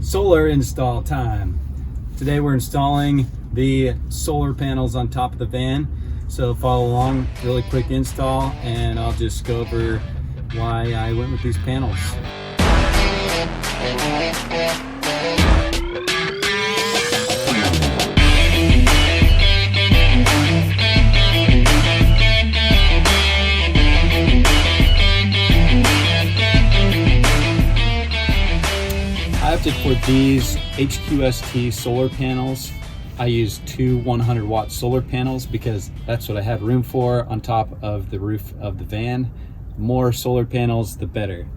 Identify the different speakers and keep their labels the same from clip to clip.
Speaker 1: Solar install time. Today we're installing the solar panels on top of the van. So follow along, really quick install, and I'll just go over why I went with these panels. I opted for these HQST solar panels. I used two 100-watt solar panels because that's what I had room for on top of the roof of the van. More solar panels, the better.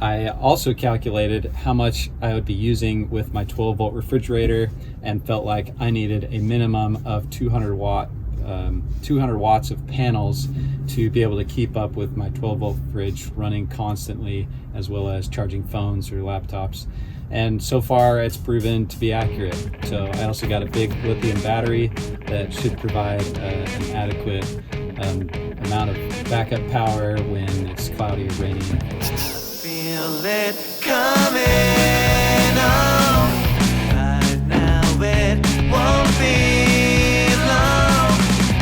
Speaker 1: I also calculated how much I would be using with my 12-volt refrigerator and felt like I needed a minimum of 200 watts of panels to be able to keep up with my 12-volt fridge running constantly, as well as charging phones or laptops. And so far it's proven to be accurate. So I also got a big lithium battery that should provide an adequate amount of backup power when it's cloudy or raining.
Speaker 2: Feel it coming on. Right now it won't be long.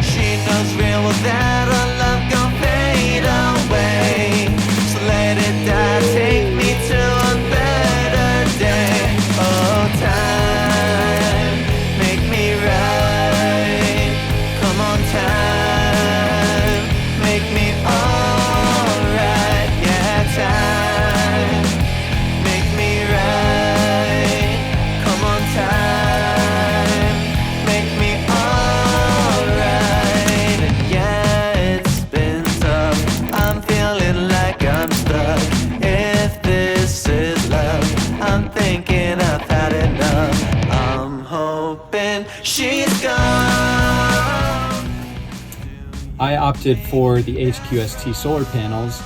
Speaker 2: She knows real well that our love gon' fade away. So let it die, take me to a better day. Oh, time, make me right. Come on, time, make me alright. Yeah, time, make me right. Come on, time, make me alright. Yeah, it's been tough. I'm feeling like I'm stuck. If this is love, I'm thinking I've had enough. I'm hoping she's gone.
Speaker 1: I opted for the HQST solar panels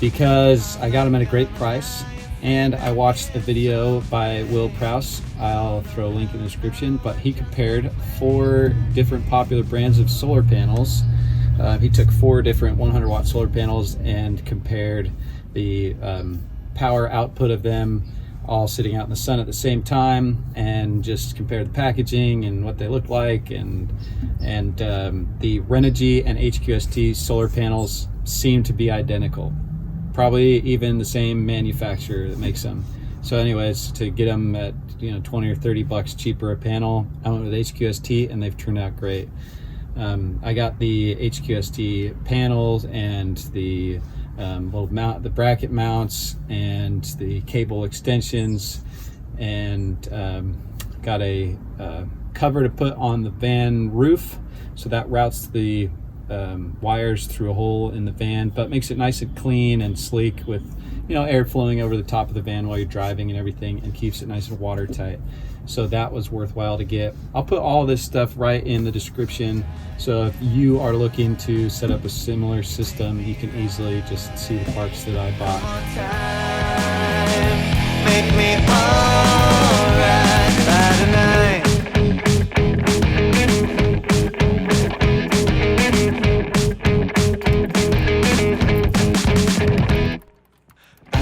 Speaker 1: because I got them at a great price, and I watched a video by Will Prouse. I'll throw a link in the description, but he compared 4 different popular brands of solar panels. He took 4 different 100-watt solar panels and compared the power output of them all sitting out in the sun at the same time, and just compared the packaging and what they look like, and the Renogy and HQST solar panels seem to be identical, probably even the same manufacturer that makes them. So anyways, to get them at 20 or 30 bucks cheaper a panel, I went with HQST, and they've turned out great. I got the HQST panels and the little mount, the bracket mounts, and the cable extensions, and got a cover to put on the van roof, so that routes the wires through a hole in the van, but makes it nice and clean and sleek, with air flowing over the top of the van while you're driving and everything, and keeps it nice and watertight. So that was worthwhile to get. I'll put all this stuff right in the description, so if you are looking to set up a similar system, you can easily just see the parts that I bought.
Speaker 2: Make me alright by tonight. I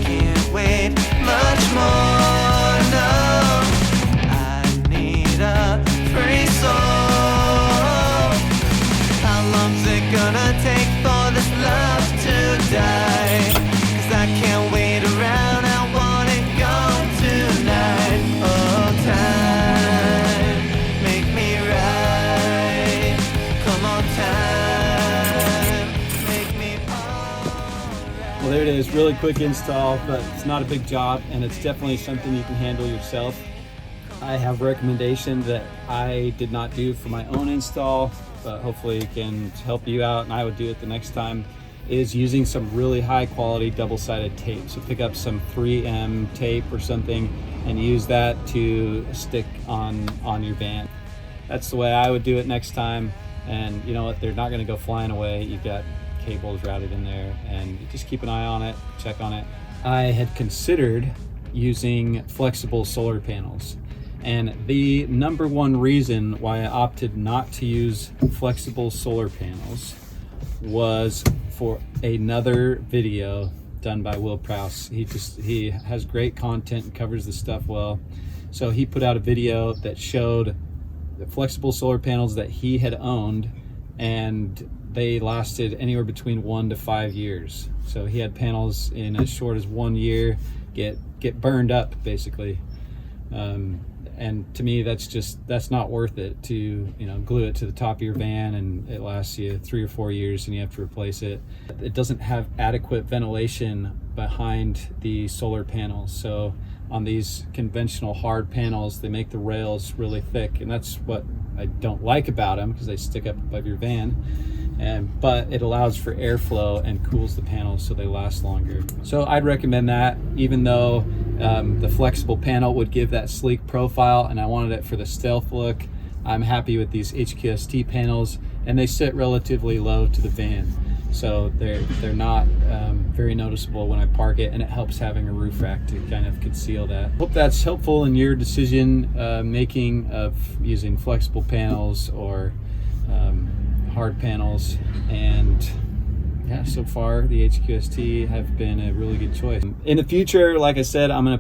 Speaker 2: can't wait much more, no. I need a free soul. How long's it gonna take for this love to die? 'Cause I can't wait around, I want it gone tonight. Oh, time, make me right. Come on, time, make me alright.
Speaker 1: Well, there it is, really quick install, but it's not a big job, and it's definitely something you can handle yourself. I have a recommendation that I did not do for my own install, but hopefully it can help you out, and I would do it the next time, is using some really high quality double-sided tape. So pick up some 3M tape or something and use that to stick on your van. That's the way I would do it next time. And you know what, they're not gonna go flying away. You've got cables routed in there, and just keep an eye on it, check on it. I had considered using flexible solar panels, and the number one reason why I opted not to use flexible solar panels was for another video done by Will Prowse. He has great content and covers the stuff well. So he put out a video that showed the flexible solar panels that he had owned, and they lasted anywhere between 1 to 5 years. So he had panels in as short as 1 year get burned up basically. And to me, that's not worth it to, you know, glue it to the top of your van and it lasts you 3 or 4 years and you have to replace it. It doesn't have adequate ventilation behind the solar panels. So on these conventional hard panels, they make the rails really thick, and that's what I don't like about them, because they stick up above your van. But it allows for airflow and cools the panels so they last longer. So I'd recommend that, even though the flexible panel would give that sleek profile and I wanted it for the stealth look. I'm happy with these HQST panels, and they sit relatively low to the van, so they're not very noticeable when I park it, and it helps having a roof rack to kind of conceal that. Hope that's helpful in your decision making of using flexible panels or hard panels. And yeah, so far the HQST have been a really good choice. In the future, like I said, I'm going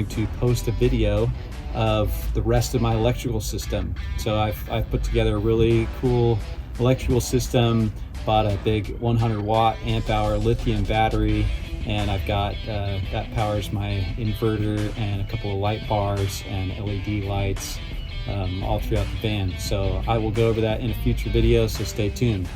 Speaker 1: to post a video of the rest of my electrical system. So I've put together a really cool electrical system, bought a big 100-watt amp-hour lithium battery, and I've got that powers my inverter and a couple of light bars and LED lights all throughout the van. So I will go over that in a future video, so stay tuned.